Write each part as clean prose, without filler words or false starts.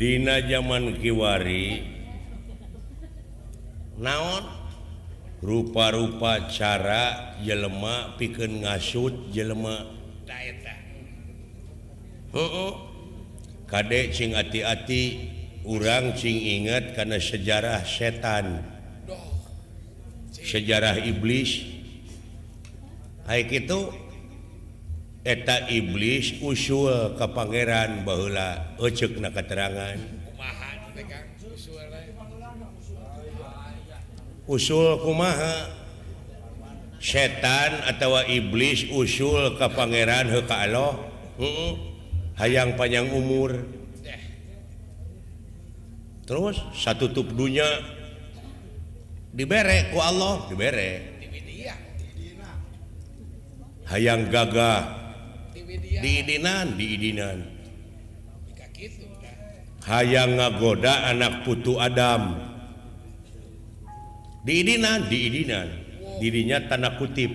dina zaman kiwari naon rupa-rupa cara jelema pikeun ngasut jelema daeta kade cing ati-ati urang cing inget karena sejarah setan sejarah iblis hai kitu eta iblis usul ka pangeran baheula eceukna katerangan kumaha teh Kang usul kumaha setan atau iblis usul ka pangeran heuh ka Allah hayang panjang umur terus satutup dunya dibere ku Allah dibere hayang gagah diidinan hayang ngagoda anak putu Adam diidinan dirinya tanda kutip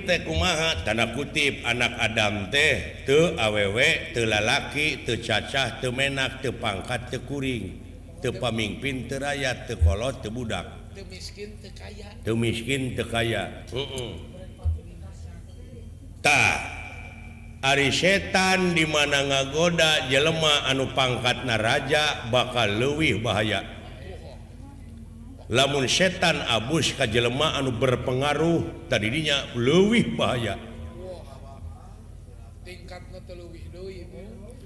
teh kumaha tanda kutip anak Adam teh teu awewe teu lalaki teu cacah teu menak teu pangkat teu kuring teu pamingpin teu rakyat teu kolot teu budak teu miskin teu kaya ari setan di mana ngagoda jelema anu pangkatna raja bakal leuwih bahaya lamun setan abus ka jelema anu berpengaruh tadinya leuwih bahaya tingkatna teh leuwih deui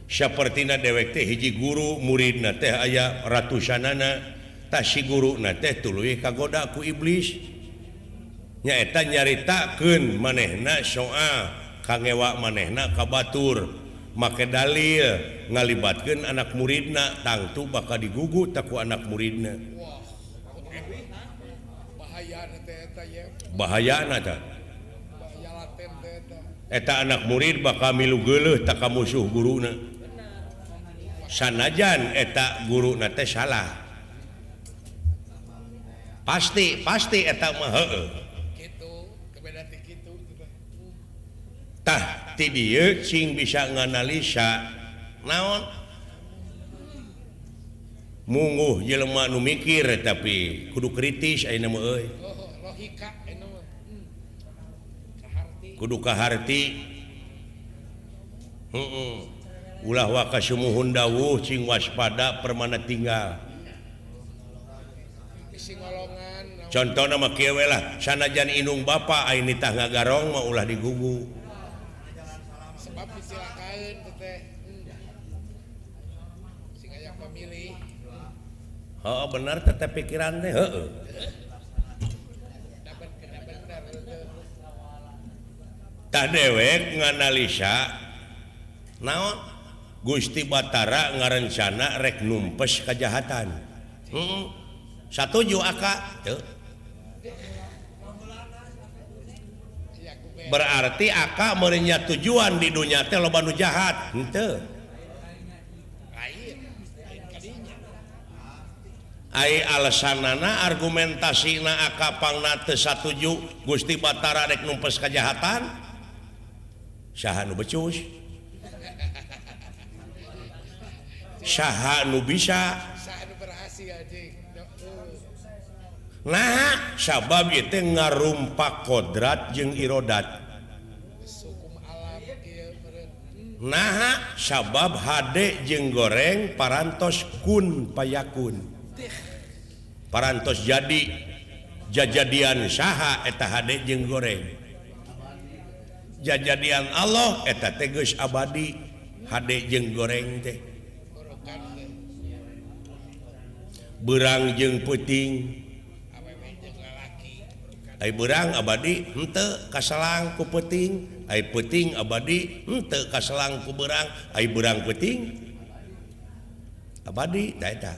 sapertina dewek teh hiji guru muridna teh aya ratusanana tah si guruna teh tuluy kagoda ku iblis nyaeta nyaritakeun manehna soal kangewa manehna ka batur make dalil ngalibatkeun anak muridna tangtu bakal digugu tak ku anak muridna bahayana teh eta anak murid bakal milu geuleuh tak ka musuh guruna sanajan eta guruna teh salah pasti eta mah heueuh tah ti dieu cing bisa nganalisa naon mungguh jelema nu mikir tapi kudu kritis ayeuna mah euy logika anu kudu kaharti ulah wa kasumuhun dawuh cing waspada permana tinggal contohna mah kieu we lah sanajan indung bapa ayeuna tah ngagarong mah ulah digugu sebab disilakaeun teh sing aya pamilih heeh bener teh pikiran teh heeh tah dewek nganalisa naon Gusti Batara ngarencana rek numpes kajahatan satuju aka teu berarti aka merenya tujuan di dunia teh loba nu jahat henteu ai alasanana argumentasina aka pangna teu satuju Gusti Batara rek numpes kajahatan saha nu becus saha nu bisa saha nu berhasil anjing nah sabab ieu teh ngarumpak kodrat jeung irodat hukum alam kieu meureun nah sabab hade jeung goreng parantos kun payakun parantos jadi jajadian saha eta hade jeung goreng jajadian Allah eta teh geus abadi hade jeung goreng teh beurang jeung peuting ai beurang abadi henteu kaselang ku peuting ai peuting abadi henteu kaselang ku beurang ai beurang peuting abadi da eta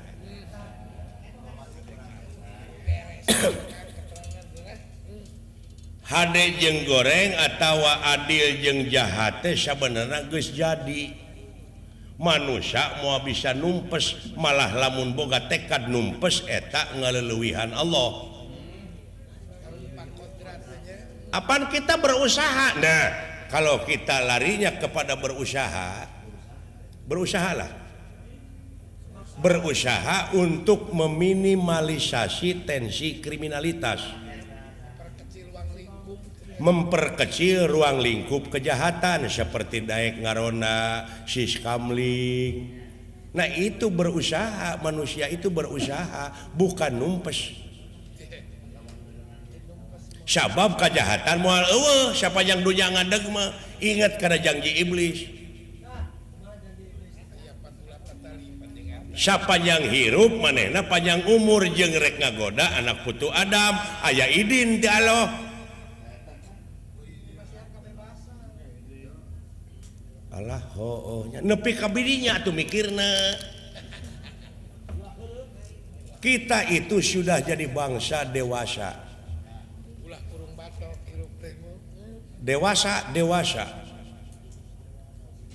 hade jeung goreng atawa adil jeung jahat teh sabenerna geus jadi manusia mau bisa numpes malah lamun boga tekad numpes eta ngaleuweuhan Allah apaan kita berusaha nah kalau kita larinya kepada berusaha berusaha untuk meminimalisasi tensi kriminalitas, memperkecil ruang lingkup kejahatan seperti daek ngarona, siskamling. Nah itu berusaha, manusia itu berusaha, bukan numpes. Sabab kejahatan moal eueuh, siapa yang dunya ngadeg mah ingat kana janji iblis. Siapa yang hirup manehna panjang umur jeung rek ngagoda anak putu Adam, aya idin ti Allah. Allah hoohnya nepi ka birinya atuh mikirna. Kita itu sudah jadi bangsa dewasa. Dewasa.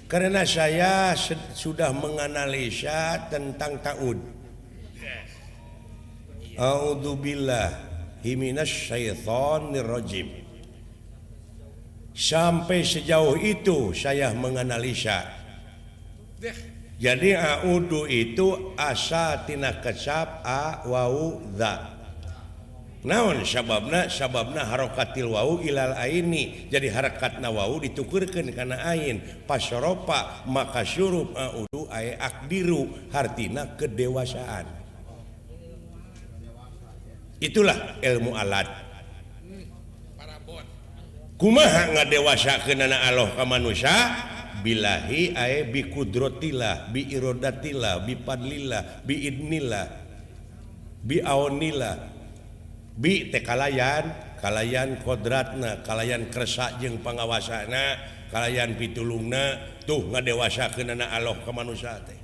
Karena saya sudah menganalisa tentang ta'ud. A'udzubillahi minasyaitonir rajim. Sampai sejauh itu saya menganalisa. Jadi a'udu itu asa tina kecap a wau dza. Naon sababna harakatil wau ilal aini. Jadi harakatna wau ditukeurkeun kana ain. Pasropa maka syurub a'udu ay akdiru hartina kedewasaan. Itulah ilmu alat. Kumaha ngadewasakeun Allah ka manusia? Bilahi ay bi qudratillah, bi iradatillah, bi fadlillah, bi idnillah, bi aunillah, bi teh kalayan kodratna, kalayan kersa jeung pangawasana, kalayan pitulungna, tuh ngadewasakeun Allah ka manusia teh.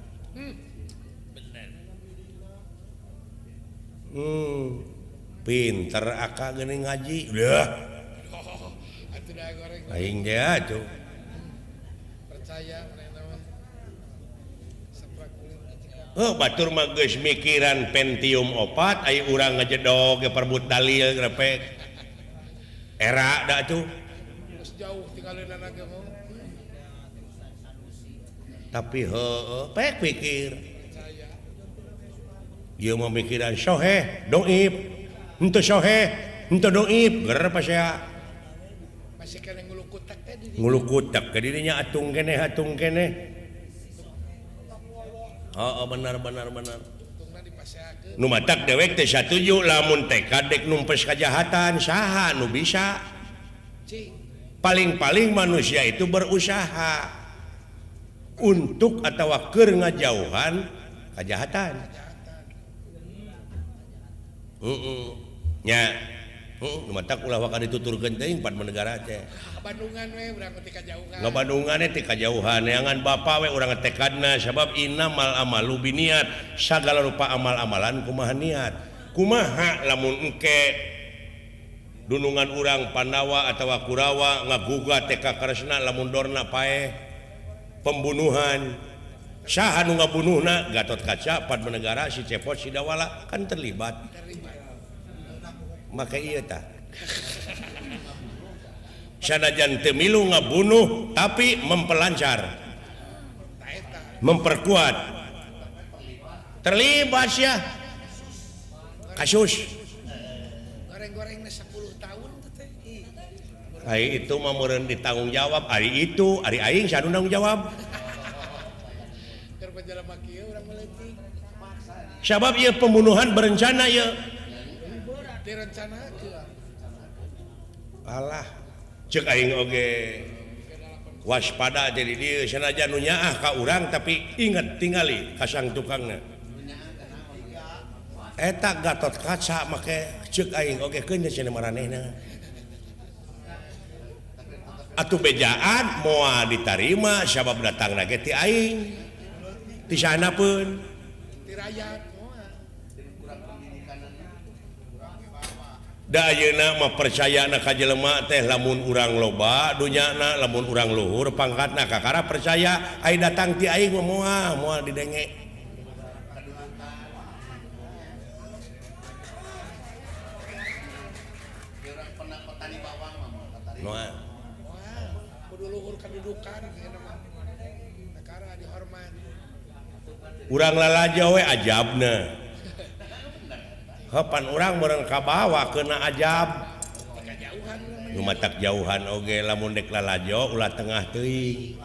Pinter aka geuning ngaji. Udah. Aing dia tuh. Percaya batur mah geus mikiran Pentium 4 aya urang ngajedog ge perbut dalil grepek. Era da tuh. Geus jauh tinggalina ge mah. Tapi heueuh pek pikir. Ieu mah mikiran soheh, doib. Henteu soheh, henteu doib, ger pasea. Masih kena ngulukutak ke dirinya atung kene. Benar. Nu matak dewek teh satuju lamun tekad dek numpes kejahatan saha nu bisa. Paling-paling manusia itu berusaha untuk atau keur ngajauhan kejahatan. Nya matak ulah waka dituturkeun teh 4 negara teh. Bandungan we urang teh kajauhan. Bandungan teh kajauhan. Neangan bapa we urang tekadna sabab innamal amalu biniat. Sagala rupa amal-amalan kumaha niat. Kumaha lamun engke dunungan urang Pandawa atawa Kurawa ngagugat teh ka Kresna lamun dorna paeh pembunuhan. Saha nu ngabunuhna Gatot Kaca 4 negara si Cepot si Dawala kan terlibat. Maka iya tah sanajan teu milu ngabunuh tapi memperlancar memperkuat terlibat ya kasus goreng-gorengna 10 tahun teh ai itu mah meureun ditanggung jawab ari itu ari aing sanu nanggung jawab keur pajalema kieu urang meleutik sabab ieu pembunuhan berencana ya direncanakeun. Alah, ceuk aing oge waspada jadi dieu sanajan nu nyaah ka urang tapi inget tingali ka sang tukangna. Eta Gatot Kaca make ceuk aing oge keun cenah maranehna. Atuh bejaan moal ditarima sabab datangna ge ti aing. Ti sanapeun. Ti rakyat. Da ayeuna mah percayana ka jelema teh lamun urang loba dunyana lamun urang luhur pangkatna kakara percaya ai datang ti aing moal didenge. Moal. Kudu luhur kedudukan ieu mah. Kakara dihormat. urang lalajo we ajabna kapan urang bareng kabawa kena ajab Kejauhan lumatak jauhan oge lamun dek lalajo ulah tengah teuing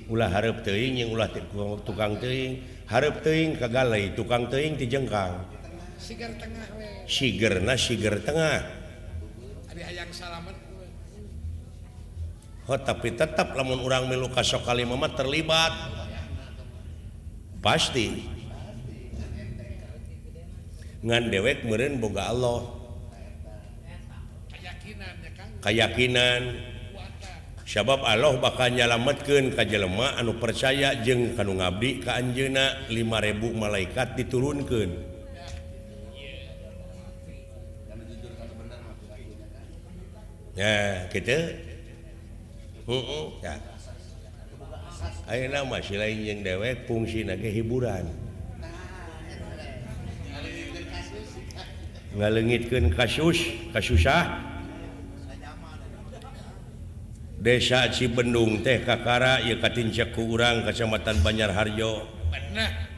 ulah hareup teuing yang ulah tukang teuing hareup teuing kagalei tukang teuing ti jengkang sigar tengah we. siger tengah Ari hayang salamet we. tapi tetap lamun urang milu kasok kali mama terlibat pasti ngan dewek meureun boga Allah Keyakinannya Kang keyakinan kuatan. sabab Allah bakal nyalametkeun ka jelema anu percaya jeung kanu ngabdi ka anjeunna 5.000 malaikat diturunkeun ya kitu ya ayeuna mah si lain jeung dewek fungsina ge hiburan ngaleungitkeun kasusah Desa Cibendung teh kakara ieu katincek ku urang Kecamatan Banjarharjo Bener.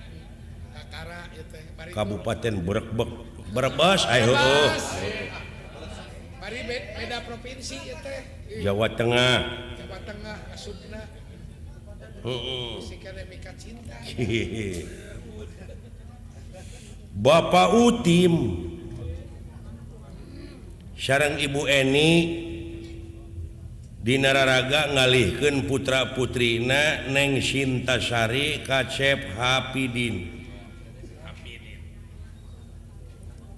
Kakara ieu teh bari Kabupaten Brebes heueuh bari beda provinsi ieu teh. Jawa Tengah Jawa Tengah asupna si kana mika cinta. Bapak Utim sareng Ibu Eni dina raraga ngalihkeun putra-putrina Neng Sintasari ka Cep Hapidin.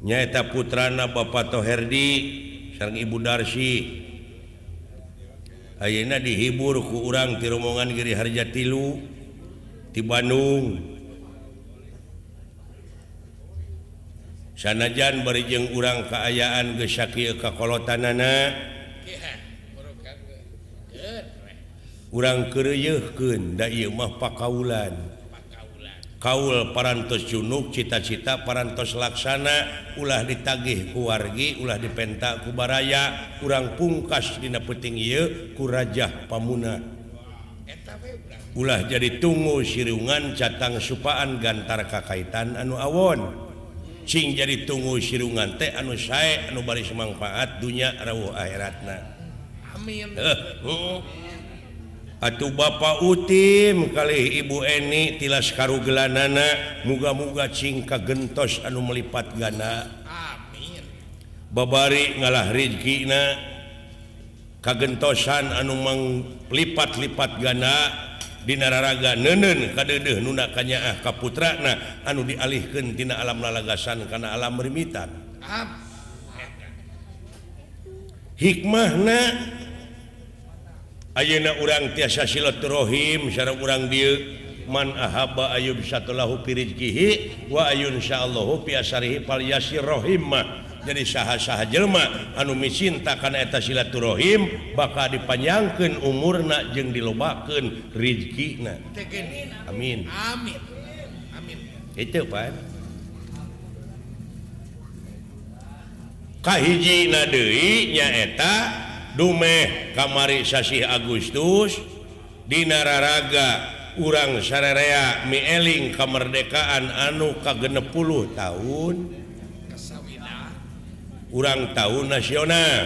Nyaeta putrana Bapak Toherdi sareng Ibu Darsi. Ayeuna dihibur ku urang ti rombongan Giri Harja Tilu ti Bandung. Sanajan bari jeung urang kaayaan geus sakieu kakolotanana Iya, burukan we. Geut we. urang keureuyeufkeun da ieu mah pakaulan. Pakaulan. Kaul parantos junuk cita-cita parantos laksana ulah ditagih ku wargi ulah dipenta ku baraya urang pungkas dina peuting ieu ku Rajah Pamuna Eta we urang. ulah jadi tunggu sirungan catang supaan gantar kakaitan anu awon cing jadi tunggu sirungan teh anu sae anu bari mangfaat dunya rawuh akhiratna. Amin. Atuh Bapak Utim kalih Ibu Eni tilas karugelanana muga-muga cing kagentos anu melipat gana Amin. babari ngalah rezekina kagentosan anu manglipat-lipat gana dina raraga neuneun kadeudeuh nuna kanyaah ka putrana anu dialihkeun tina alam lalagasan kana alam rimitan. Hikmahna ayeuna urang tiasa silaturahim sareng urang dieu man ahabba ayub satulahu fi rizqihi wa ayun insyaallahu fi asarihi fal yasir rahim jadi saha-saha jelema anu micinta kana eta silaturahim bakal dipanjangkeun umurna jeung dilobakeun rezekina. Teh geuning. Amin. Amin. Amin. Itu pan kahijina deui nyaeta dumeh kamari sasih Agustus dina raraga urang sararea mieling kamerdekaan anu kagenep 10 tahun Kasawida. urang tahun nasional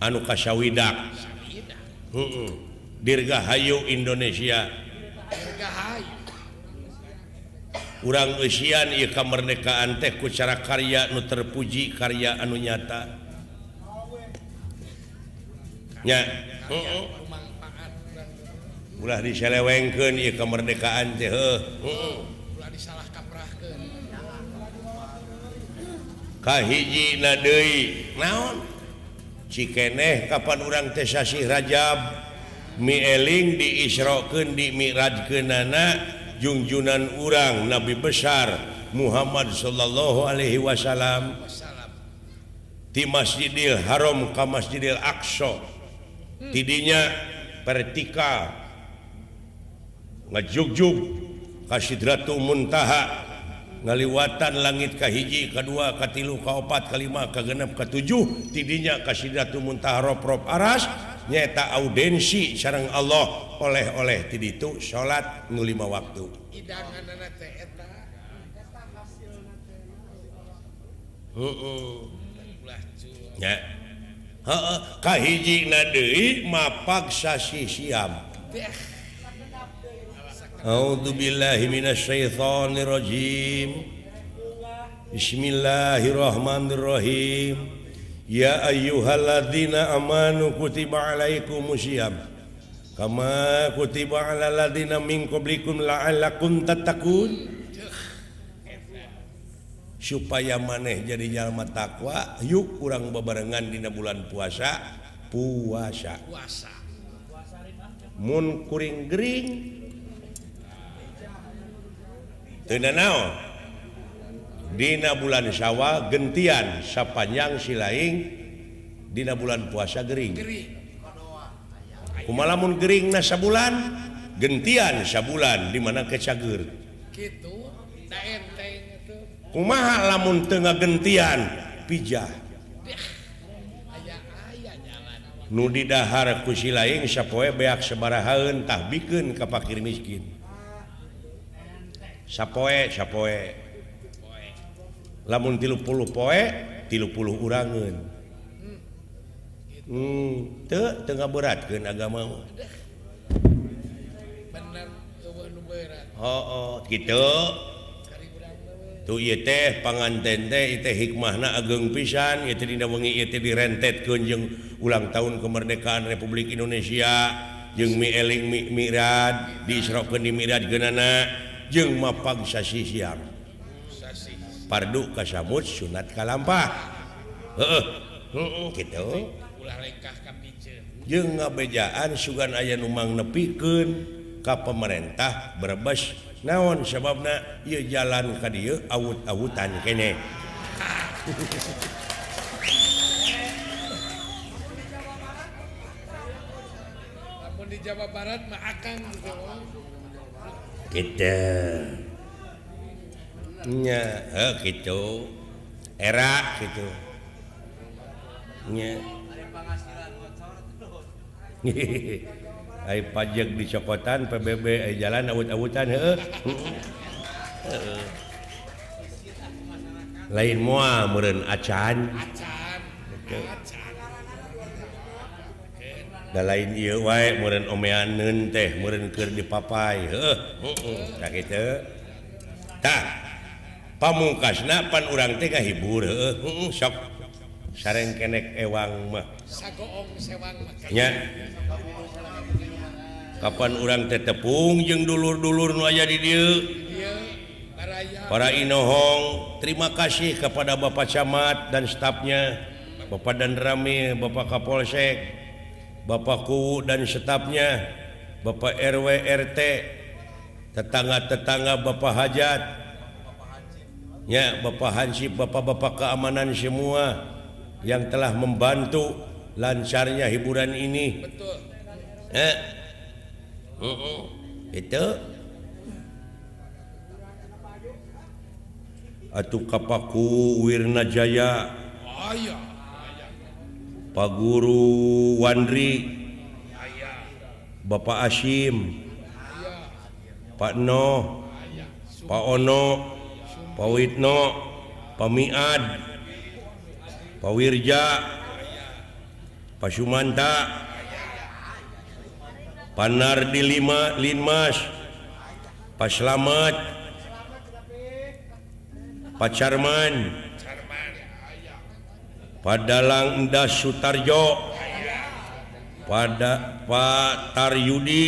anu kasawidak Sawida. Dirgahayu Indonesia Dirgahayu. urang eusian ieu kamerdekaan teh ku cara karya nu terpuji karya anu nyata nya Bermanfaat urang. ulah diselewengkeun ieu kamerdekaan teh Ulah disalah kaprahkeun. kahijina deui naon cikeneh kapan urang teh sasih Rajab mieling diisrokeun di mi'rajkeunana junjunan urang Nabi besar Muhammad sallallahu alaihi wasallam Wassalam. di Masjidil Haram ka Masjidil Aqsa tidinya vertikal ngajugjug ka Sidratul Muntaha ngaliwatan langit kahiji kadua katilu kaopat kalima kagenep katujuh tidinya ka Sidratul Muntaha rop-rop aras nyaeta audensi sareng Allah oleh-oleh ti ditu salat nu 5 waktu Idanganna teh eta. Ulah cuy. nya heeh kahijina deui mapag sasi siam. A'udzubillahi minasyaitonirrajim. Bismillahirrahmanirrahim. Ya ayyuhalladzina amanu kutiba alaikumusiyam kama kutiba alal ladzina min qablikum la'allakum tattaqun. Supaya maneh jadi jalma takwa, yuk urang bebarengan dina bulan puasa. Puasa. Mun kuring gering teu naon. Dina bulan Syawal gentian sapanjang silaing dina bulan puasa gering. Kumaha lamun geringna sabulan gentian sabulan di mana kecager. Kitu da enteng atuh. Kumaha lamun teu ngagentian pijah. Aya jalan. Nu di dahar ku silaing sapoe beak sabarahaeun tah bikeun ka fakir miskin. Sapoe lamun 30 poe 30 urangeun. Teu ngaberatkeun agama. Bener eueuh nu berat. Kitu. Tu ieu teh panganten teh ieu teh hikmahna ageung pisan, ieu teh dina wengi ieu teh direntetkeun jeung ulang tahun kemerdekaan Republik Indonesia jeung mieling mi'raj diisrokeun di mi'rajgeunana jeung mapag sasi siang. Pardu kasamut sunat kalampah. Kitu. Ulah lengkah ka piceun. Jeung ngabejaan sugan aya nu mang nepikeun ka pemerintah Brebes. Naon sababna ieu jalan ka dieu awut-awutan keneh. Lamun di Jawa Barat mah akan gitu. Kita nya gitu era gitu nya ai pajak di cokotan PBB ai jalan awut-awutan lain moal meureun acan da lain ieu wae meureun omeaneun teh meureun keur dipapai tah kitu tah pamungkasna pan urang teh ngahibur sok sareng kenek ewang mah sagoong sewang mah nya kapan urang teh tepung jeung dulur-dulur nu aya di dieu para inohong. Terima kasih kepada Bapak Camat dan stafnya, Bapak Danramil, Bapak Kapolsek, Bapak Kuwu dan stafnya, Bapak RW RT, tetangga-tetangga Bapak Hajat, ya Bapak Hansip, Bapak-bapak keamanan semua yang telah membantu lancarnya hiburan ini. betul. Itu atuh Kapaku Wirna Jaya, Aya. Pak Guru Wandri, Aya. Bapak Asyim, Aya. Pak Noh, Aya. Pak Ono, Pak Witno, Pak Miad, Pak Wirja, Pak Sumanta, Pak Nardi Linmas, Pak Slamet, Pak Charman, Charman. Aya. Pak Dalang Endas Sutarjo, Pak Taryudi,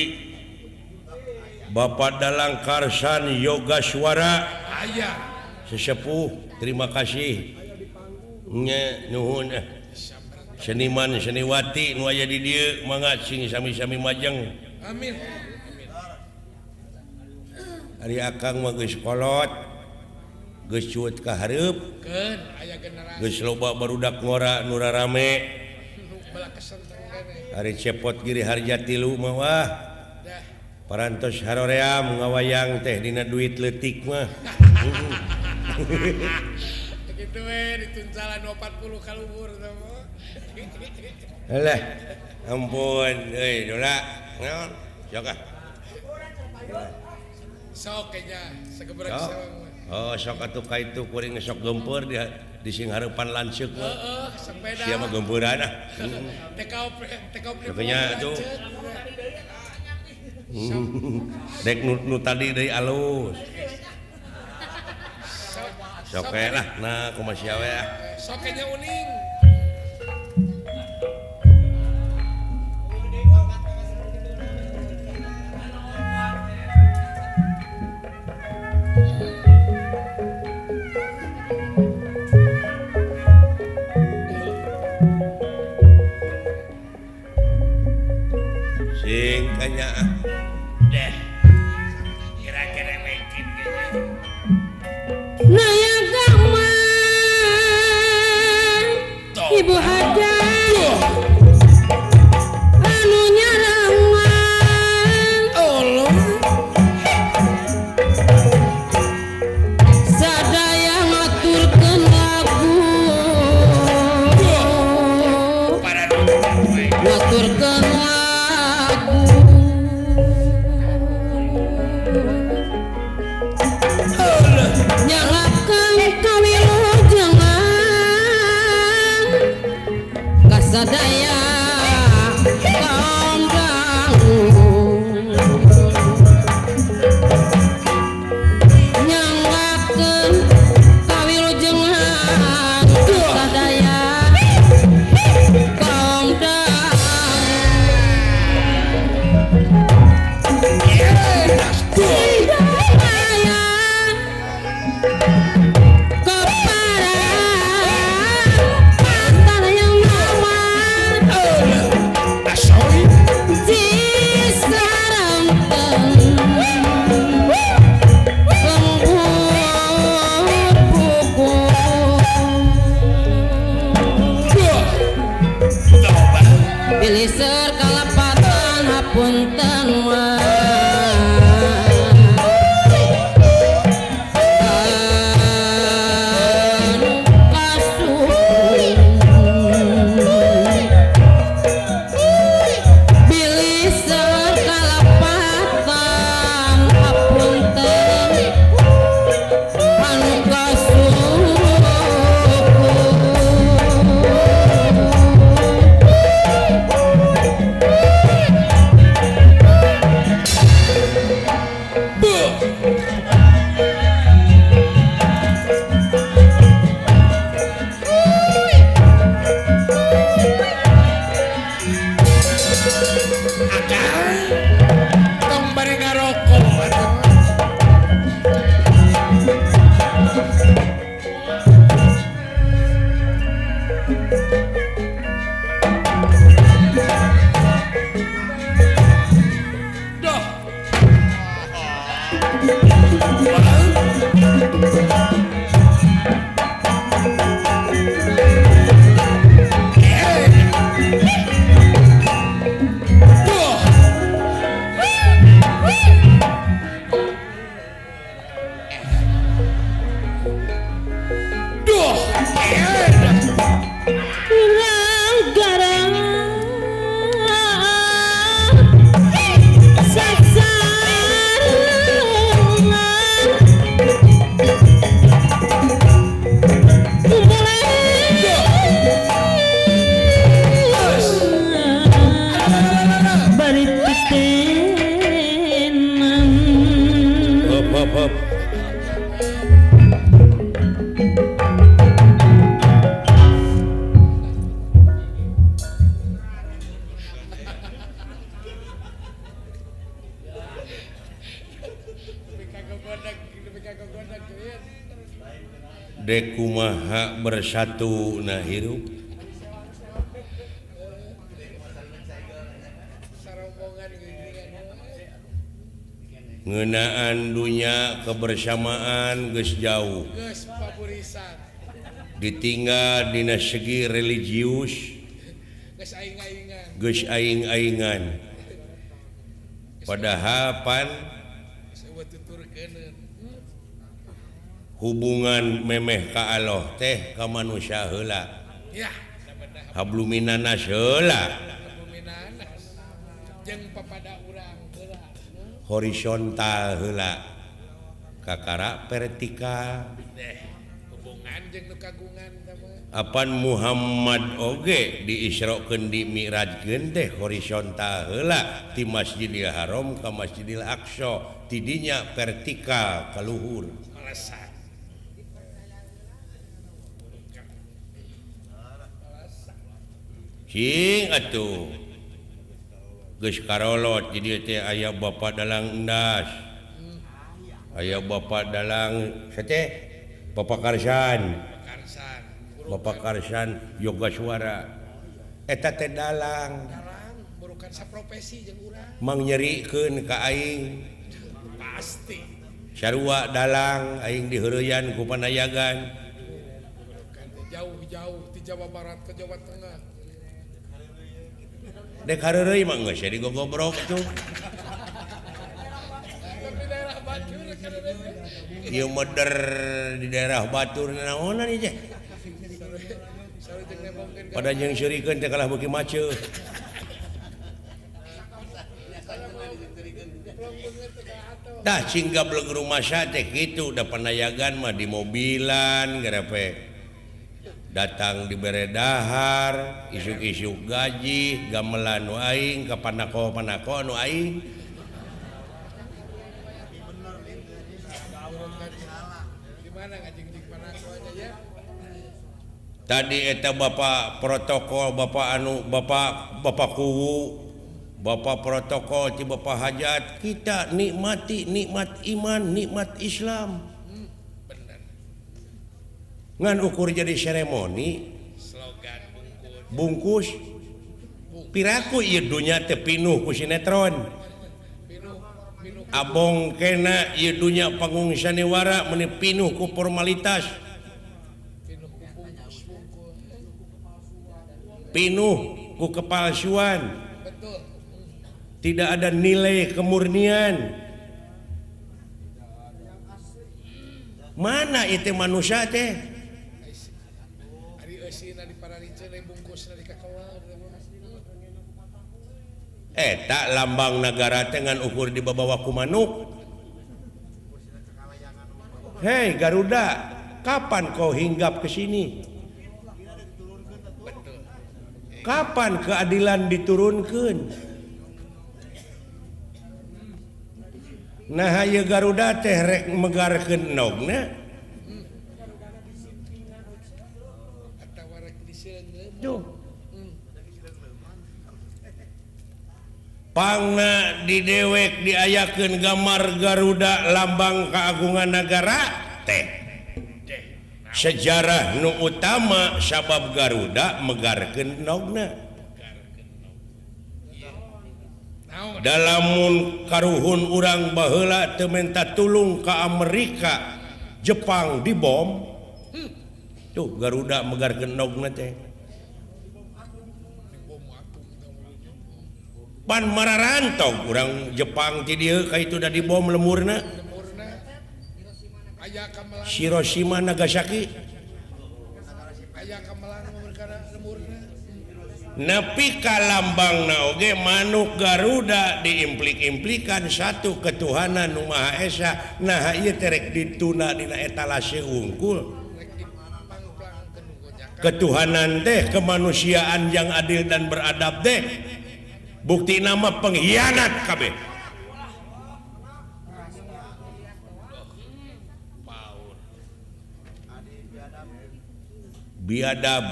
Bapak Dalang Karsan Yoga Suara, Aya. sesepuh, terima kasih. Nya nuhun seniman seniwati nu aya di dieu mangga sing sami-sami majeng. Amin. Ari akang mah geus kolot, geus cuet ka hareup, Keun aya generasi geus loba barudak ngora nu rarame. nu bala kesenteng kene. Ari cepot giri harja 3 mah wah. Dah. Parantos haroream ngawayang teh dina duit leutik mah. Begitu we dituncalan 40 ka luhur sama. Alah, ampun euy dola. Naon? Sok ah. Sok kayaknya segebrek Sok. sewang. Oh, sok atuh ka itu kuring sok gempeur di sing hareupan lanceuk. Sepeda. Sia mah gempeuran ah. Tekau Makanya tuh. Dek nu tadi deui alus. Sok we lah, nah kumaha sia we ah. Sok kayaknya uning. Sing kanya ah. Deh. Kira-kira mungkin kayaknya. Nayaga mah Ibu Hajah anu nyarangan Allah. sadaya ngaturkeun lagu Para nonton baik. ngaturkeun lagu nyalakeun kawilujengan kasadaya kaum dangu nyalakeun kawilujengan kasadaya kaum Asoy. Pilih serkalapatan hapunten anu kasuhun Bilih serkalapatan hapunten anu kasuhun Tong bareng ngarokok. Doh. Duh. Garang bari titenan Hop hop. Dek kumaha bersatu na hirup Sarombongan geuningan. ngeunaan dunya kebersamaan geus jauh Geus paburisan. ditinggal dina segi religius Geus aing-aingan. geus aing-aingan padahal pan Geus eueuh tuturkeuneun. hubungan memeh ka Allah teh ka manusia heula Ya, bener. habluminanas heula Peminanas. Jeung papada urang. horizontal heula kakara vertikal hubungan jeung nu kagungan sama apan Muhammad oge diisrokeun di mi'rajkeun teh horizontal heula ti Masjidil Haram ka Masjidil Aqsa tidinya vertikal ka luhur melesat cing atuh geus karolot jadi teh aya Bapak Dalang Endas aya Bapak Dalang sateh Bapak Karsan karsan Bapak Karsan Yoga Suara eta teh dalang dalang burukan saprofesi jeung urang mang nyerikeun ka aing pasti sarua dalang aing diheureuyan ku panayagan burukan jauh-jauh di Jawa Barat ke Jawa Tengah dek hareureuy mah geus digogobrok tuh tapi daerah Batur kan ieu meuder di daerah Batur naonan ieu teh sare jeung nemongkeun pada jeung syurikeun teh kalah beuki macet dah cingga beleg rumah teh kitu da panayagan mah di mobilan garepe datang di beredahar isuk-isuk gaji gamelan nu aing ka panako nu aing di mana ngajing-jing panakonya ya tadi eta bapak protokol bapak kuwu bapak protokol ti bapak hajat kita nikmat iman nikmat Islam ngan ukur jadi seremoni slogan bungkus piraku ieu dunya teh pinuh ku sinetron pinuh abong kena ieu dunya panggung sanewara meuni pinuh ku formalitas bungkus pinuh ku kepalsuan betul tidak ada nilai kemurnian mana itu manusia teh ari eusina di parariceun bungkusna di kakawal tak lambang negara dengan ukur di bawah ku manuk. Hei Garuda, kapan kau hinggap ke sini? Kapan keadilan diturunkan? Nah haye Garuda teh rek megarkeun nogna. atawa rek diseungeun Tuh. Pangna di dewek diayakeun gambar Garuda lambang keagungan negara teh sejarah nu utama sabab Garuda megarkeun nogna dalamun karuhun urang baheula teu menta tulung ka Amerika Jepang dibom tuh Garuda megarkeun nogna teh pan mararantau urang Jepang ti dieu ka itu da dibom lemurna lemurna aya kamelang Hiroshima Nagasaki aya kamelang perkara lemurna nepi ka lambangna oge manuk Garuda diimplik-implikan satu ketuhanan nu Maha Esa nah ieu teh rek dituna dina etalase unggul rek dipangpangkeun gojakan ketuhanan teh kemanusiaan yang adil dan beradab teh bukti nama pengkhianat kabeh biadab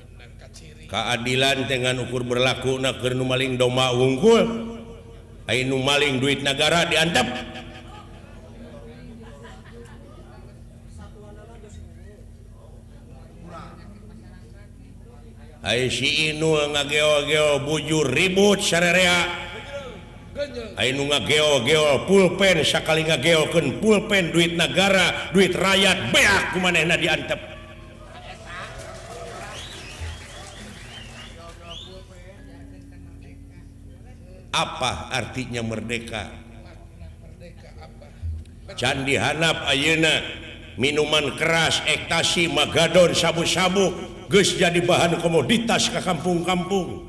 bener kaciri keadilan dengan ukur berlaku na keur nu maling domba unggul aya nu maling duit negara diantep aya si inu ngageo-geo bujur ribut sarerea genyeng aya nu ngageo-geo pulpen sakali ngageokeun pulpen duit negara duit rakyat beak kumanehna diantep apa artinya merdeka merdeka apa Candi Hanap ayeuna minuman keras ekstasi magadon sabu-sabu geus jadi bahan komoditas ke kampung-kampung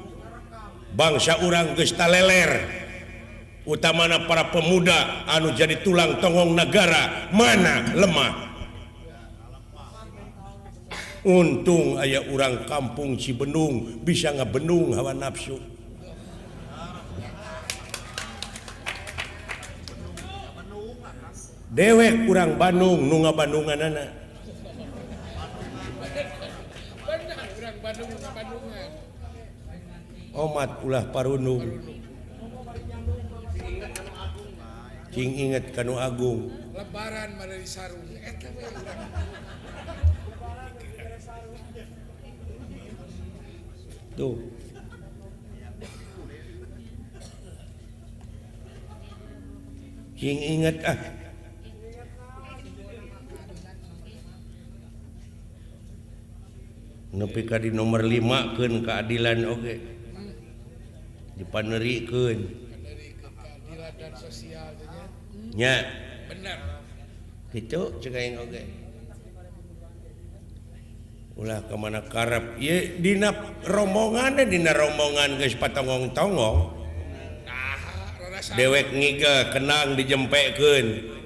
bangsa urang geus taleler utamana para pemuda anu jadi tulang tongong negara mana lemah. Untung aya urang kampung Cibenung bisa ngabendung hawa nafsu. Dewek urang Bandung nu ngabandunganana. Benar, urang Bandung Bandungan. Omat ulah parunung. Cing inget kanu agung. Lebaran mari sarung. Eta we urang. Tuh. Cing inget nepi ka di nomor 5 keun keadilan oge. Dipanerikeun. Dari keadilan dan sosial Nya. benar. Kitu ceuk aing oge. Ulah ka mana karep ieu dina rombongan geus patongong-tongong. Nah, rasa Dewek ngiga kenang dijempekeun.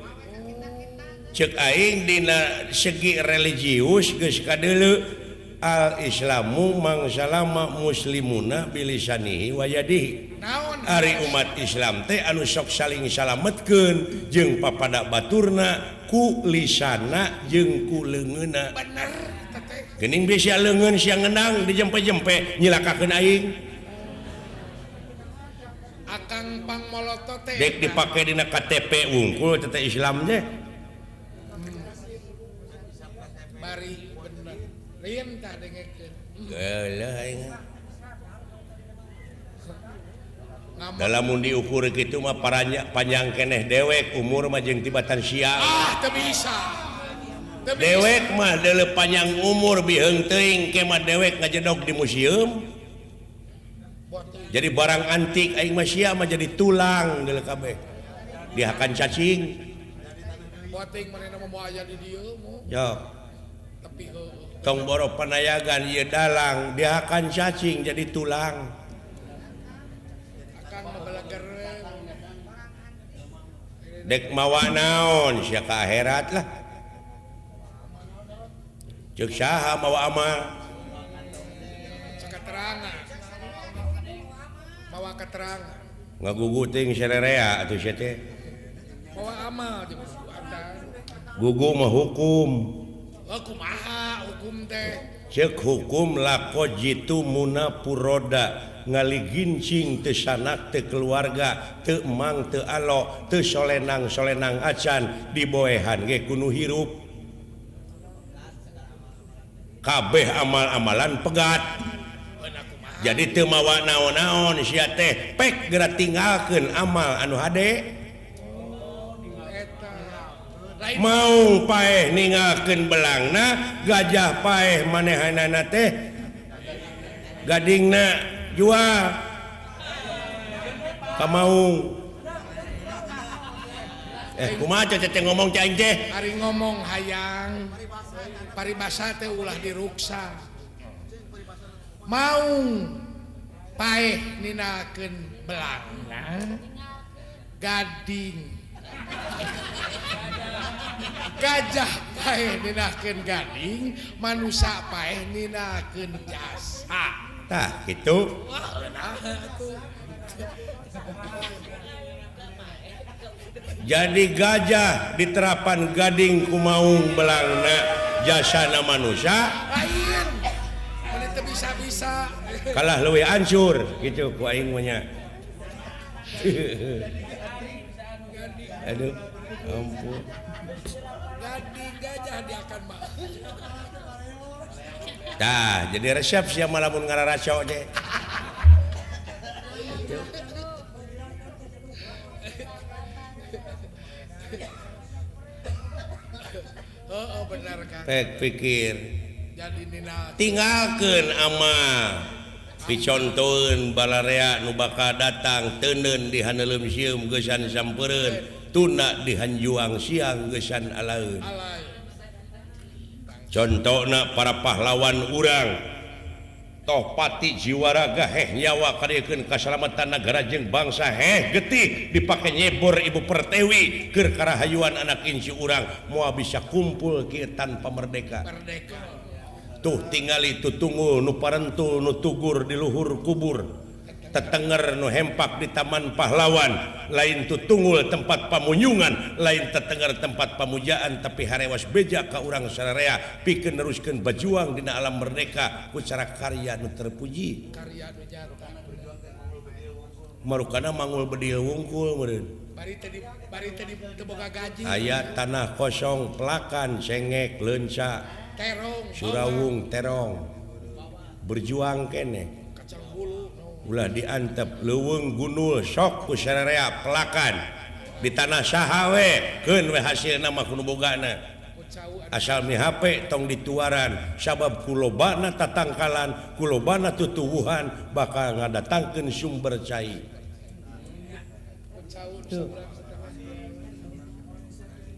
Ceuk aing dina segi religius geus kadeuleu al-islamu mangsalama muslimuna bilisanihi wa yadihi. naon Ari umat Islam teh anu sok saling salametkeun jeung papada baturna ku lisana jeung ku leungeunna. bener teteh. Geuning bisa leungeun sia ngendang dijempe-jempe nyilakakeun aing. Akang Pang Moloto teh Dek dipake dina KTP wungkul teteh Islam teh. bari bener. Lain tah dengekeun. Geuleuh aing. Ngamun Dalam mun diukur kitu mah panjang keneh dewek umur mah jeung tibatan sia. teu bisa. Teu bisa. Dewek mah deuleu panjang umur biheung teuing ke mah dewek ngajedog di museum. Buat teu. Jadi barang antik aing mah sia mah jadi tulang deuleu kabeh. Dihakan cacing. Buat ting manehna mau aya di dieu mu Yo, tapi heueuh. tong boro panayagan ieu dalang dihakan cacing jadi tulang. Akang mabalagar Dek mawa naon sia ka akhirat lah. Ceuk saha mawa amal. keterangan. Bawa keterangan. Ngaguguting sererea atuh sia teh. Bawa amal di perbuatan. Gugu mah hukum. Kumaha hukum teh? Ceuk hukum lakojitu munapuroda ngaligincing teu sanak teu keluarga teu emang teu alo teu solenang-solenang acan diboehan ge kudu hirup. Kabeh amal-amalan pegat. Beuna kumaha? Jadi teu mawa naon-naon sia teh pek geura tinggalkeun amal anu hade. Eta. Lain Mau paeh ninggalkeun belangna gajah paeh manehanana teh gadingna jual ka maung. Kumaha cece ngomong cai teh? ari ngomong hayang paribasa teh ulah diruksa. Maung paeh ninakeun belangna gading. Gajah paeh ninakeun gading, manusia paeh ninakeun jasa. Tah kitu. Wah, nah tuh. Jadi gajah diterapan gading ku maung belangna jasana manusia Lain. Mana teu bisa-bisa. kalah leuwih hancur gitu ku aing mah nya. Aduh, ampun. Gading gajah dia akan mah. Tah, jadi resep sia malamun ngararaco teh. Oh, benar kan. Pek pikir Jadi nina tinggalkeun amal. Picontoeun balarea nu bakal datang teuneun di handeuleum sieum geusan sampeureun, tunda di hanjuang siang geusan alaeun. alay. Contona para pahlawan urang tohpati jiwaraga nyawa kadikeun kasalamatan negara jeung bangsa getih dipake nyebor Ibu Pertiwi keur karahayuan anak inci urang moal bisa kumpul kieu tanpa merdeka. Tuh tingali tutungul nu parentul nu tugur di luhur kubur. Tetenger nu hempak di Taman Pahlawan, lain tutungul tempat pamunyungan, lain tetenger tempat pamujaan, tapi harewas beja ka urang sararea pikeun neruskeun bajuang dina alam merdeka ku cara karya nu terpuji. Karya nu nyata. Marukana mangul bedil wungkul meureun. Bari teh teu boga gaji. Aya tanah kosong, pelakan, cengek, leunca, Terong, surawung, terong. Berjuang keneh. kacang bulu. Ulah diantep leuweung gunul sok ku sararea pelakan di tanah saha we keun we hasilna mah kudu bogana asal mi HP tong dituaran sabab kulobana tatangkalan kulobana tutuwuhan bakal ngadatangkeun sumber cai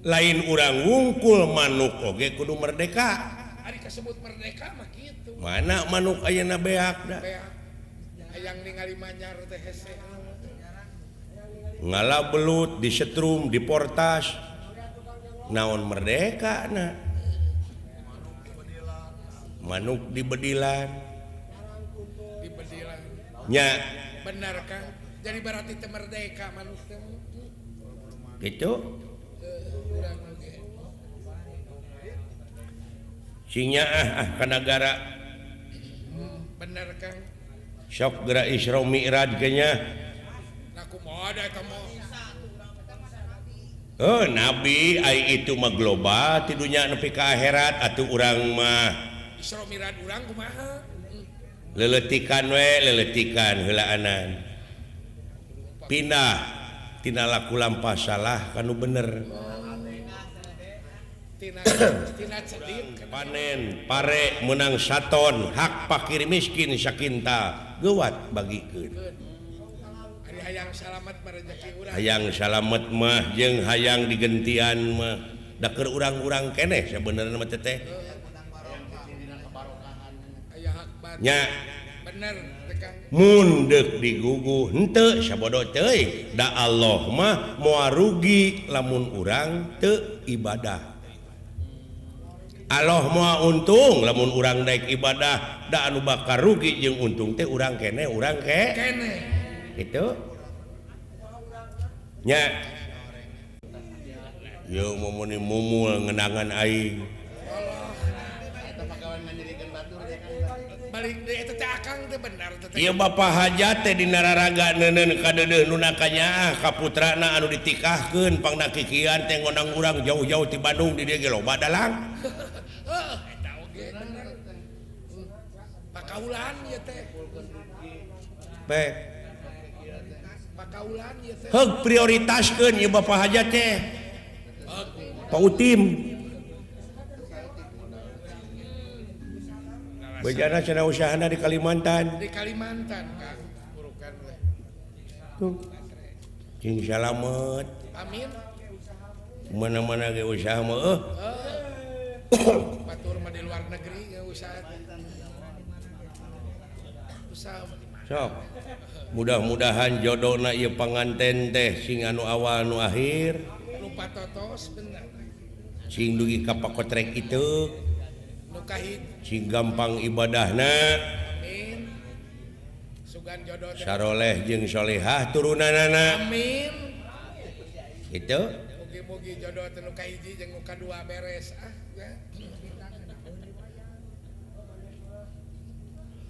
lain urang wungkul manuk oge kudu merdeka Ari kasebut merdeka mah kitu. mana manuk ayeuna beak da Hayang ningali manyar teh hese. Ngalah belut disetrum diportas naon merdeka na manuk dibedilan nya Benar kan? Jadi berarti teh merdeka manuk teh. gitu Urang oge. sinya ka negara Benar kan? sok geura Isra Mi'raj kenya Nah kumaha da eta mah? oh nabi ai itu mah global ti dunya nepi ka akhirat atuh urang mah Isra Mi'raj urang kumaha? leletikan we leletikan heulaanan pindah tina laku lampah salah kanu bener Tina cedit kan? panen pare menang saton hak fakir miskin sakinta geuwat bagikeun Ari hayang salamet merejeki urang. hayang salamet mah jeung hayang digentian mah da keur urang-urang keneh sabenerna mah teteh Aya hak bat. nya Bener teh kan? mun deuk digugu henteu sabodo teuing da Allah mah moal rugi lamun urang teu ibadah Allah moal untung lamun urang daek ibadah da anu bakal rugi jeung untung teh urang keneh urang Kene. gitu nya yo momoni mumul ngenangan aing Balik deui eta teh akang teh bener teh. ieu bapa hajat teh dina raraga neuneun ka deudeuh nu nakanyaah ka putrana anu ditikahkeun pangna kikian teh ngonang urang jauh-jauh ti Bandung di dieu ge loba dalang Eta oge bener. Pakaulan ieu teh. pek Pakaulan ieu teh. heug prioritaskeun ieu bapa hajat teh Pak Utim bejana cenah usahana di Kalimantan Di Kalimantan kan urukan teh. tuh cing salamet Amin. mana-mana ge usaha mah Batur mah di luar negeri ya usaha. Usaha sok mudah-mudahan jodohna ieu panganten teh sing anu awal anu akhir lupa totos bener. sing dugi ka pakotrek itu Nu kahit sing gampang ibadahna amin. Sugan jodoh teh. saroleh jeung solehah turunanana Amin. gitu Mugi-mugi jodoh teh nu kahiji jeung nu kadua beres ya.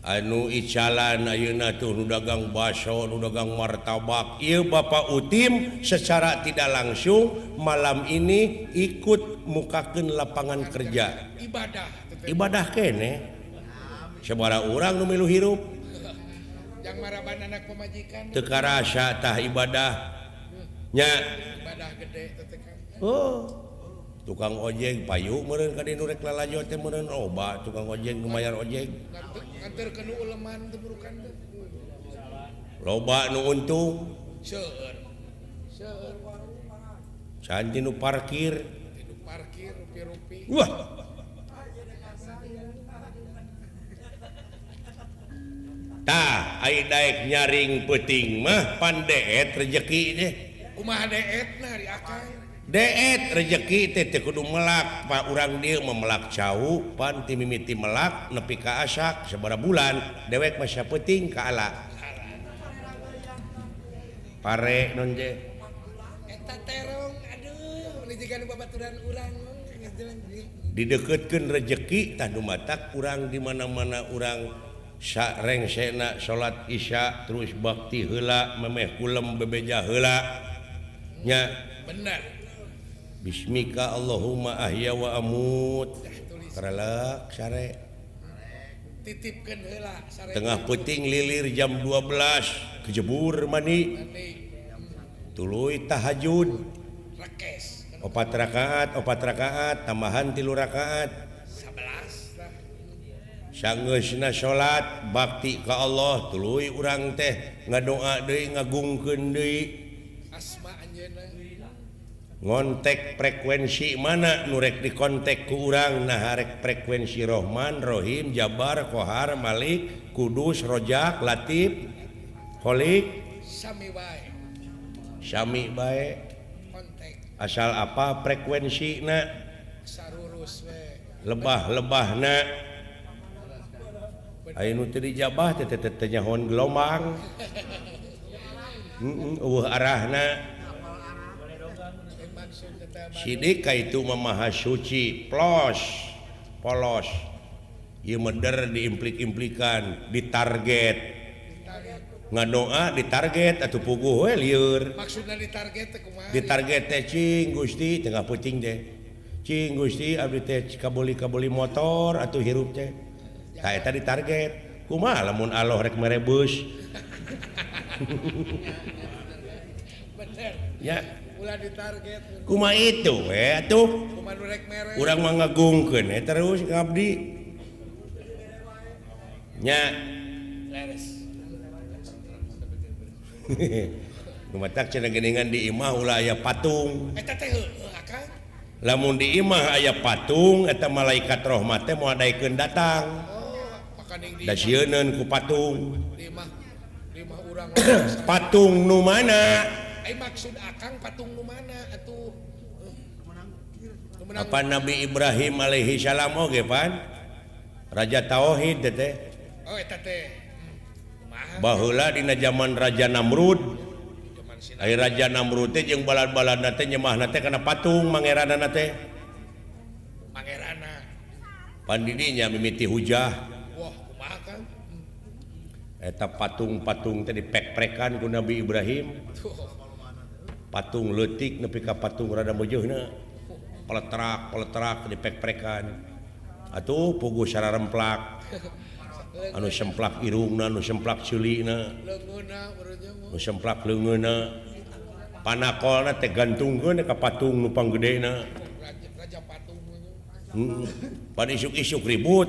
anu icalan ayeuna tuh nu dagang baso nu dagang martabak ieu Bapak Utim secara tidak langsung malam ini ikut mukakeun lapangan kerja Ibadah teh. ibadah kene sabaraha urang nu milu hirup Yang maraban anak pemajikan. teu karasa tah ibadah nya Ibadah gede teh kan. oh tukang ojek payu meureun ka dinu rek lalajo teh meureun loba tukang ojek nu mayar ojek Nganter kenu uleman teh burukan teh. loba nu untung Seueur. Seueur. can nu parkir Hidup parkir rupi-rupi. wah tah ai daek nyaring peuting mah pan deet rezeki deh kumaha deetna di akang deet rezeki teh teu kudu melak pa urang dieu memelak cau pan ti mimiti melak nepi ka asak sabaraha bulan dewek mah sia peuting ka ala pare non je eta terong aduh ini jiga nu babaturan urang dideketkeun rezeki tah dumatak urang di mana-mana urang sarengsena salat isya terus bakti heula memeh kulem bebeja heula nya bener bismika Allahumma ahya wa amut karelak sare titipkeun heula sare tengah peuting lilir jam 12 kejebur mani tuluy tahajud rekes 4 rakaat tambahan 3 rakaat 11 lah sanggeusna salat bakti ka Allah tuluy urang teh ngadoa deui ngagungkeun deui asma anjeunna ngontek frekuensi mana nu rek dikontek ku urang nah rek frekuensi Rahman Rahim Jabar Qahar Malik Kudus Rojak Latif Kholik sami bae kontek asal apa frekuensina sarurus we lebah-lebahna aya nu teu dijabah teh teh nyahoan gelombang eueuh arahna maksud eta sidik ka itu mah maha suci polos ieu meder diimplik-implikan ditarget ngadoa ditarget atuh puguh we lieur maksudna ditarget teh kumaha ditarget teh cing Gusti tengah peuting teh cing Gusti abdi teh kabeli motor atuh hirup teh tah eta ditarget kumaha lamun Allah rek merebus bener ya ulah ditarget kumaha itu we atuh kumaha nu rek mere urang mah ngagungkeun terus ngabdi nya leres Numatak cenah geuningan di imah ulah aya patung. eta teh heueuh akang Lamun di imah aya patung eta malaikat rahmat teh moal daekeun datang. makaning di Da sieunneun ku patung. imah urang Patung nu mana? maksud akang patung nu mana atuh Apa Nabi Ibrahim alaihi salam oge pan? Raja tauhid teh. oh eta teh kumaha Baheula dina zaman Raja Namrud. zaman sina Ai Raja Namrud teh jeung balad-baladna teh nyemahna teh kana patung mangeranana teh. pangerana Pan di dinya mimiti hujah. wah kumaha kang Eta patung-patung teh dipek-prekan ku Nabi Ibrahim. tuh Patung leutik nepi ka patung rada meujeuna. Peletrak dipek-prekan. Atuh puguh sararemplak. Anu semplak irungna, anu semplak ceulina, leungeuna urutnya mah anu semplak leungeuna. Panakolna teh gantungkeun ka patung nu panggedena. raja patung mah Pan isuk-isuk ribut.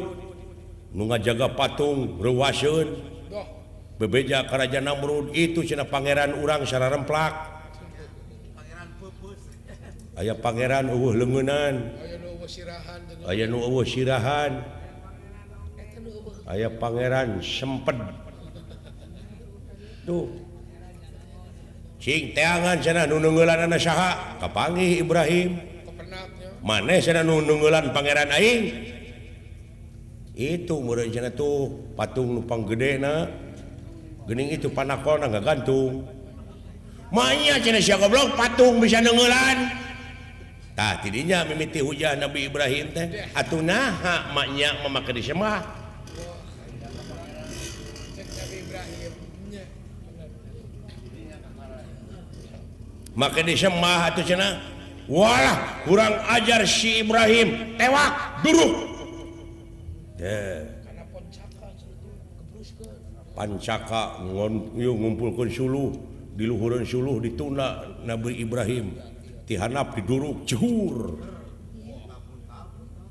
Nu ngajaga patung reuwaseun. doh Bebeja ka Raja Namrud itu cenah pangeran urang sararemplak. Aya pangeran eueuh leungeunan, aya nu eueuh sirahan jeung aya nu eueuh sirahan, eta nu eueuh aya pangeran semped. Tuh. Cing teangan cenah nu neungeulanana saha? Kapanggih Ibrahim. kepenaknya Maneh cenah nu neungeulan pangeran aing? Itu meureun cenah tuh patung nu panggedena. Geuning itu panakolna ngagantung. Manya cenah sia goblok patung bisa neungeulan. Tah tidinya mimiti hujah Nabi Ibrahim teh atuh naha maknya mamake disembah cek Nabi Ibrahim nya make disembah atuh cenah walah kurang ajar si Ibrahim tewak duruk teh kana poncaka gebruskeun pancaka ngumpulkeun suluh di luhureun suluh ditunda Nabi Ibrahim ti handap diduruk cuhur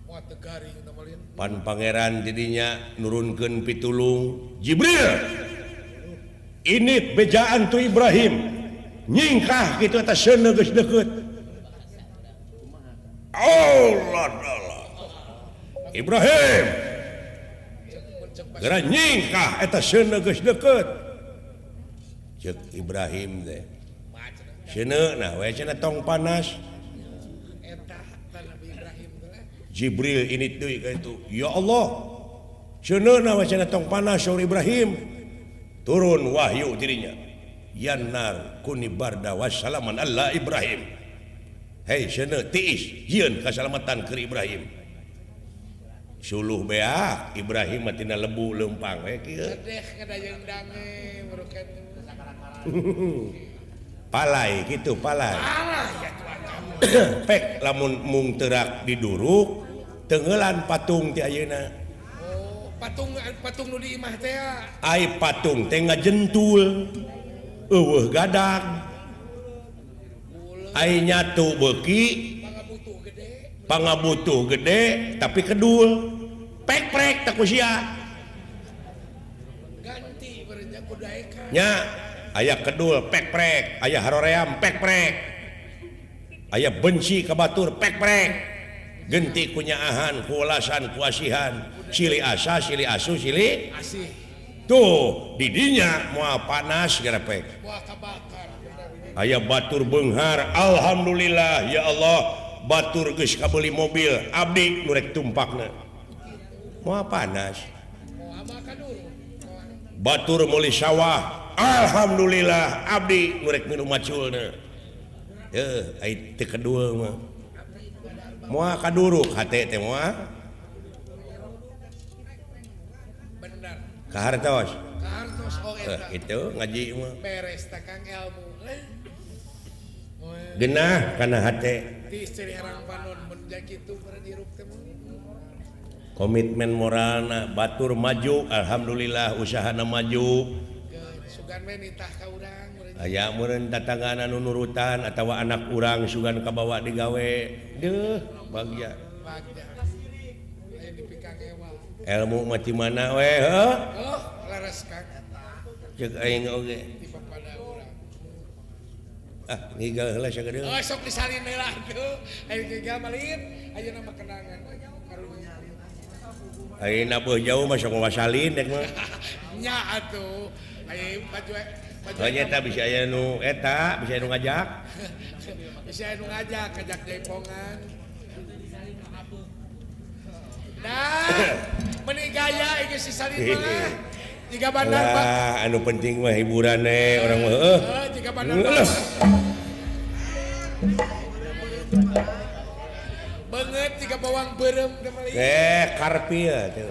wah teu garing namalin pan pangeran didinya nurunkeun pitulung Jibril ini bejaan tu Ibrahim nyingkah kitu eta seuneu geus deukeut Allah Ibrahim gara nyingkah eta seuneu geus deukeut ceuk Ibrahim teh seuneu nah we cenah tong panas eta Nabi Ibrahim teh Jibril ini deui ka itu ya Allah seuneu na we cenah tong panas saur Ibrahim turun wahyu dirinya yanar kuni barda wassalaman alla Ibrahim hei seuneu tiis hieun kasalamatan keur Ibrahim suluh beak Ibrahim mah tina lebu leumpang we kieu Dedeh kadayeung dange murukan palai gitu palai alah ya tuan pek lamun mung terak diduruk tenggelan patung ti ayeuna oh patung nu di imah teh ai patung teh ngajentul eueuh gadag ai nyatu beuki pangabutuh gede pangabutuh gede tapi kedul pek-prek tak sia ganti berenya kudaekan nya aya kedul pek-prek aya haroream pek-prek aya benci ka batur pek-prek genti kunyaahan kuulasan kuasihan silih asa silih asu silih asih tuh didinya moal panas gara pek wah kabakar aya batur beunghar alhamdulillah ya Allah batur geus kabeuli mobil abdi nu rek tumpakna moal panas mau ama ka dulu batur meuli sawah alhamdulillah abdi nu rek minum maculna ai teu kedua mah moal kaduruk hate teh moal bener kahartos kartos oh eta itu ngaji mah beres ta Kang ilmu genah kana hate di istri herang panon mun kitu beureun hirup teh komitmen moralna batur maju alhamdulillah usahana maju sugan we nitah ka urang beureun aya meureun tatangan anu nurutan atawa anak urang sugan kabawa digawe deuh bagja bagja aya dipikang ewa ilmu mah ti mana we heuh oh laras Kang ceuk aing oge di papada urang ngigal heula sagede oh sok disalin heula tuh aya gigal malin ayeuna mah kenangan karunya ayeuna beuh jauh mah sok wasalin dek mah nya atuh aya baju oh nyata bisa aya nu eta bisa anu ngajak bisa anu ngajak jaipongan nah meuni gaya ieu si salin mah jika bandar lah anu penting mah hiburan orang mah jika bandar banget jika bawang berem teh mah karpia tuh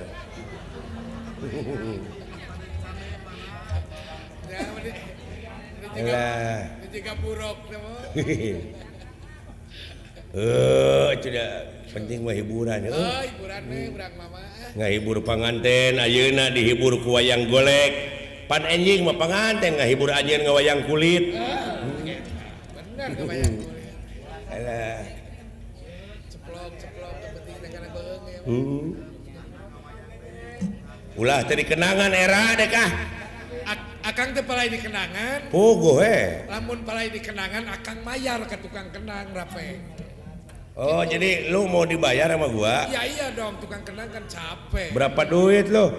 lah jika buruk teh mah sudah penting mah hiburan hiburan we urang mama ngahibur panganten ayeuna dihibur ku wayang golek pan enjing mah panganten ngahibur anjeun ngawayang kulit bener ke wayang kulit alah ceplok penting teh kana beung ya ulah tadi kenangan era deh kah akang teh palai di kenangan puguh lamun palai di kenangan akang mayar ke tukang kenang rape oh jadi lu mau dibayar sama gua iya dong tukang kenang kan capek berapa duit lu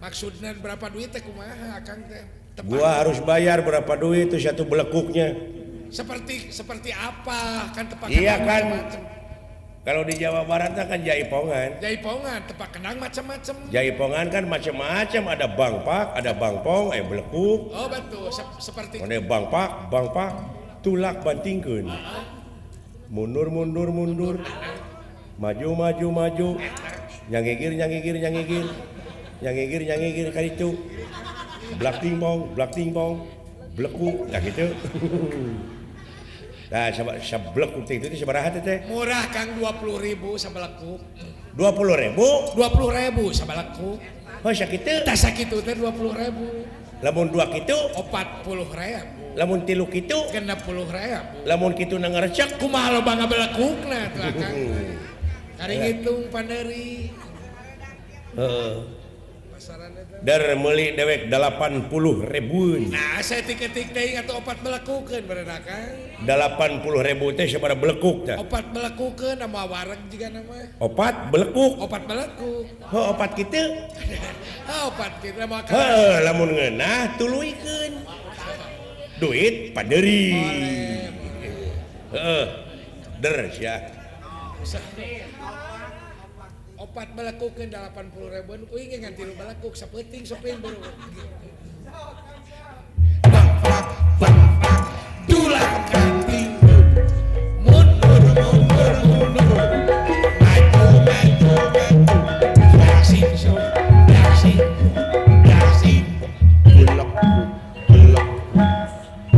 maksudnya berapa duit teh kumaha akang teh gua harus bayar berapa duit itu satu belekuknya seperti apa kan tepak iya kan kalau di Jawa Barat kan jaipongan tepak kenang macam-macam jaipongan kan macam-macam ada bangpak ada bangpong belekuk oh betul seperti ada bangpak tulak bantingkeun mundur maju nyangigir kali itu blak tingpong belekuk nah gitu nah sablekuk itu sabaraha teh murah Kang 20.000 sabelekuk 20.000 sabelekuk oh sakitu tah sakitu teh 20.000 lamun 2 kitu 40.000 lamun 3 kitu 60.000 lamun kitu na ngarecek kumaha loba ngabelekukna tuh Kang kari ngitung panderi pasaran eta. Dar meuli dewek 80.000. Nah, saya tiketik teh atau opat belekukeun berenang kan. 80.000 teh sabaraha belekuk teh? Opat belekukeun nama wareg juga nama. Opat belekuk. Opat belekuk. Heuh opat kitu. Opat kita makan. Heuh lamun ngeunah tuluikeun. Duit paderi. Heeh. Der sia. Opat belekukeun 80.000 kuing ngan 3 belekuk sapeuting sopin baru. Dulang kanting mundur maju dasing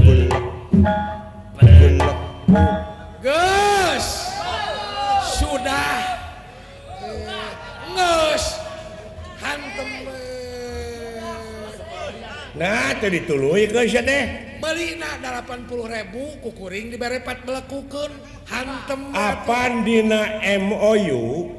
Bulek. Gus sudah ngeus hantem Nah, teu dituluikeun sia teh. Belina 80.000 kukuring dibere 4 belekukeun hantem Apan dina MOU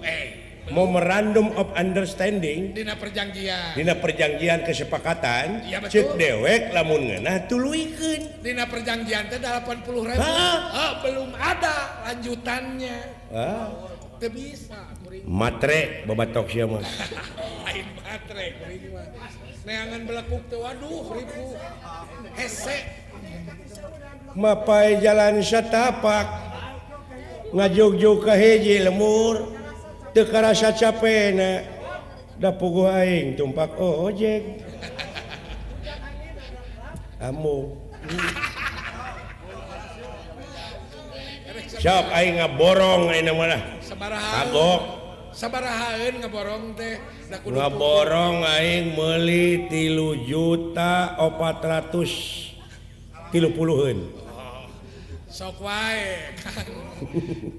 Memorandum of Understanding dina perjanjian. dina perjanjian kesepakatan Iya, betul. ceuk dewek lamun ngeunah tuluikeun. Dina perjanjian teh 80.000. Hah? Belum ada lanjutannya. Teu bisa kuring. Matre babatok sia mah. Lain baterai kuring mah. Neangan belekuk teh waduh ribu. Hese. Mapai jalan satapak ngajog-jog ka hiji lemur teu karasa capena da puguh aing tumpak ojek. Amu sok aing ngaborong ayeuna mah lah. Kagok Sabarahaeun ngaborong teh da kudu ngaborong aing meuli 3.430.000. sok wae Kang.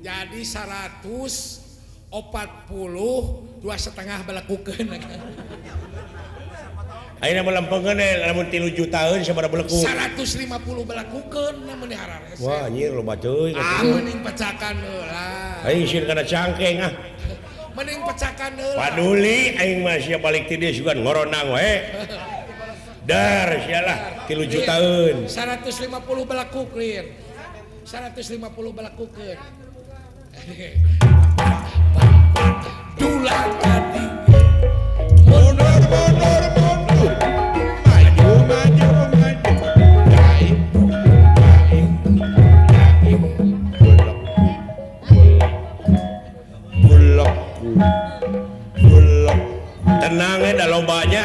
Jadi 140 2,5 belekukeun Ayeuna mah lempengeun lamun 3 jutaan sabaraha belekuk. 150 belekukeun namun diharap. Wah anjir loba teuing Mending pecakan heula. aing sieun kana cangkeng ah. Mending pecakan heula. Paduli aing mah sia balik ti dieu sugan ngoronang we. Dar sialah 3 jutaan. 150 belekuk clear. 150 belekukeun. Dulang kanting. Mundur. Tenang da lombanya.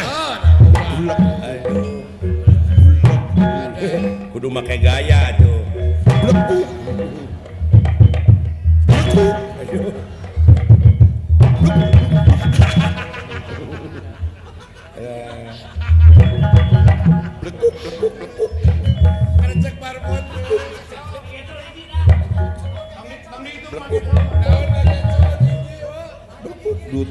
Kudu make gaya tuh. Kerjek barbon. Dut.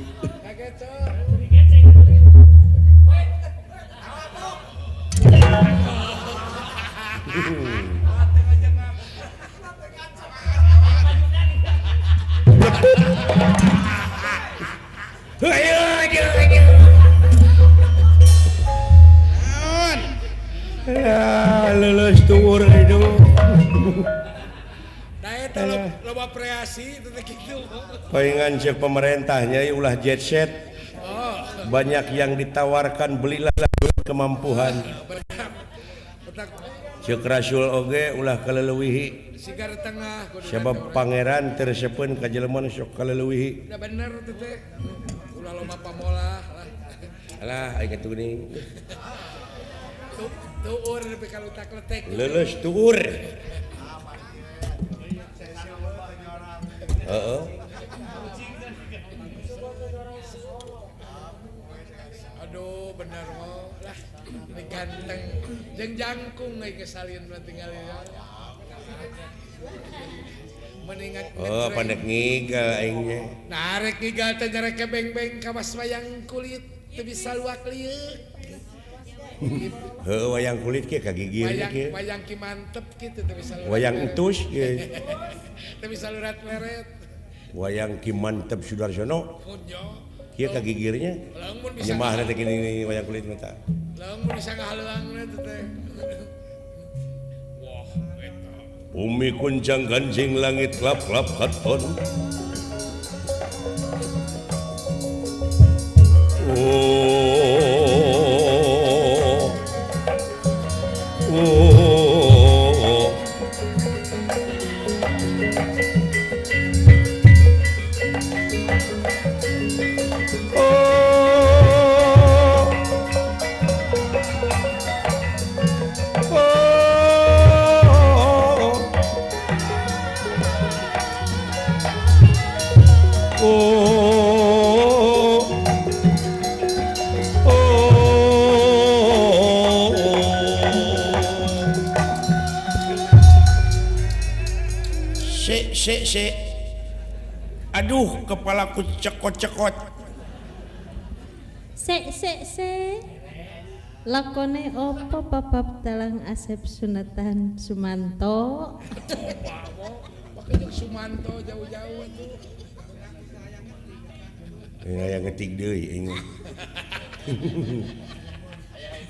Lulus tuur itu. Nah eta loba kreasi teh kitu. Palingan cek pemerintahnya ulah jet set. Oh, Banyak yang ditawarkan belilah kemampuan. betak Cek Rasul oge ulah kaleuwihi. sigar tengah kudu. Sabab pangeran tersepeun ka jelema nu sok kaleuwihi. Da bener teh teh. Ulah loba pamolah lah. Alah aya kitu geuning. Tuur nepi ka letak-letek. Lulus tuur. Heeh. Aduh bener mo lah. Ini ganteng. Jeung jangkung euy kesalieun mah tinggal ya. Meningat Oh, pandek ngigal aing nya. Nah, rek ngigal teh nyarek kebeng-beng ka mas wayang kulit teu bisa luak lieu. Heuh wayang kulit kieu kagigir kieu. Wayang ki mantep kitu teu bisa lurat. Wayang entus kieu. Teu bisa lurat leret. Wayang Ki Mantep Sudarsono. Kunjo. Kieu kagigirnya. Lamun mun bisa. Nyemah teh gini wayang kulit mata. Lamun mun bisa ngahalang teh. Wah, eta. Bumi kuncang ganjing langit lap-lap katon. Oh. Oh. Si. Aduh, kepalaku cekot-cekot. Se. Lakone opo papap talang Asep Sunatan Sumanto. Pakai jeung Sumanto jauh-jauh itu. Ya yang ngetik deui ini.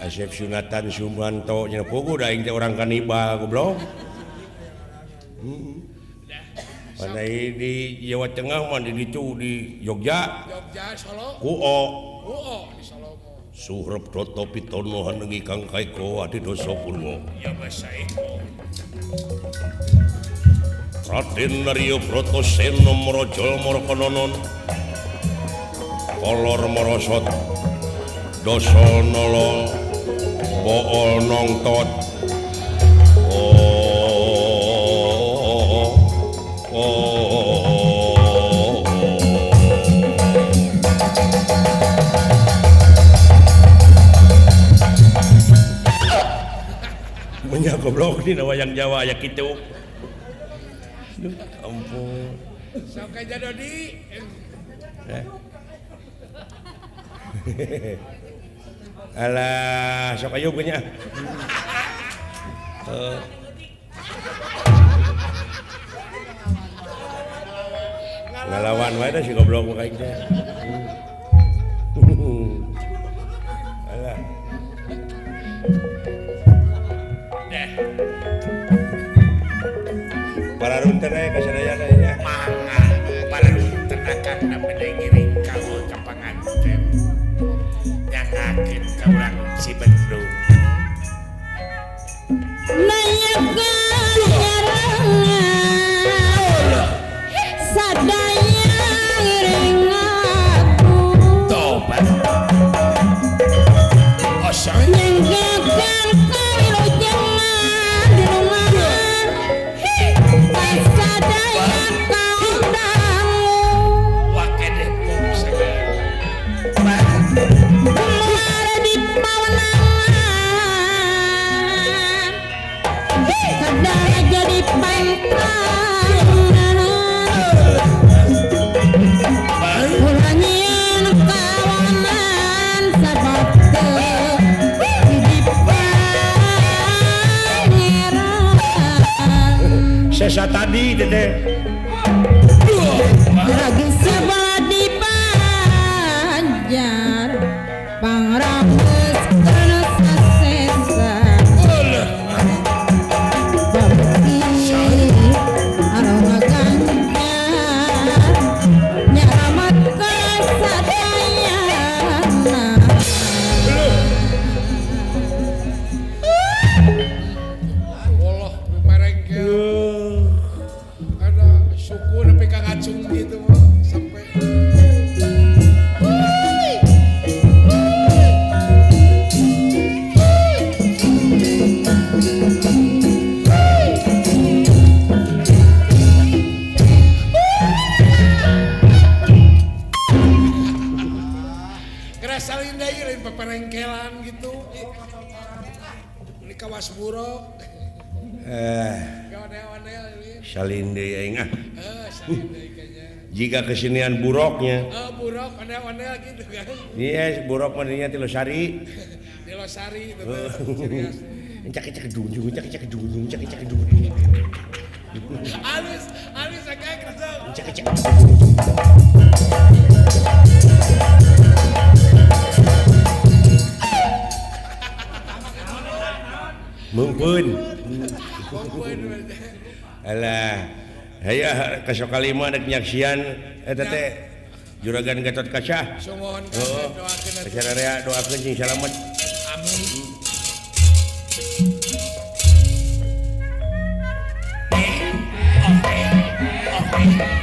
Asep Sunatan Sumanto nya pogo da aing teh orang kanibal goblok. Mana di Jawa Tengah mah di dicu di Jogja. Jogja Solo. Kuo. Di Solo. Suhrep Toto Pitono hanengi Kang Kaiko adi dosa purwo. Ya basa eko. Raden Naryo Brotoseno Morojol Morokononon. Kolor Morosot. Dosa nolong. Bool nongtot. Banyak goblok di wayang Jawa ya kitu. Ampun. Sok aja Dodi. Alah, sok ayo punya. Ngalawan wae dah si goblok mah kaing teh. Alah. Para runten aya kasadayana nya. Mangga para runten akan namanya ngiring kaul ka panganten. Nyangakeun ka urang Cibendung. Nayakan nyarangan sadaya ngiring aku. Tobat. Osok. Nyengkekan kawilujengan di rumahan kasadaya kaum dangu Wakede pung segala. kemar di pawenangan kadang jadi pantangan ulangian kawanan sabab di pangeran Sesa tadi teh. lagi sebelah di Banjar pangrambeus kana sasesa babeki aroma ganjar nyaramat kasadayana Allah merengkel. Ada suku nepi ka ngacung gitu mah sampai kerasa linda ieu lain paparengkelan gitu. Ini kawas buruk. Gawane-wane ini. Salin deui aing ah. Salinda kayaknya. Jika kesenian buroknya. Buruk wane-wane gitu kan. Iya, burok mah dinya ti Losari. Di Losari itu serius. Cak dunjung, cak dunjung, cak dunjung. Alus agak kerasa. Cak mumpun alah hayah kasok kalima dek nyaksian eta teh juragan Gatot Kaca Sumohon oh doakeun acara rea doakeun sing salamet amin. Oke.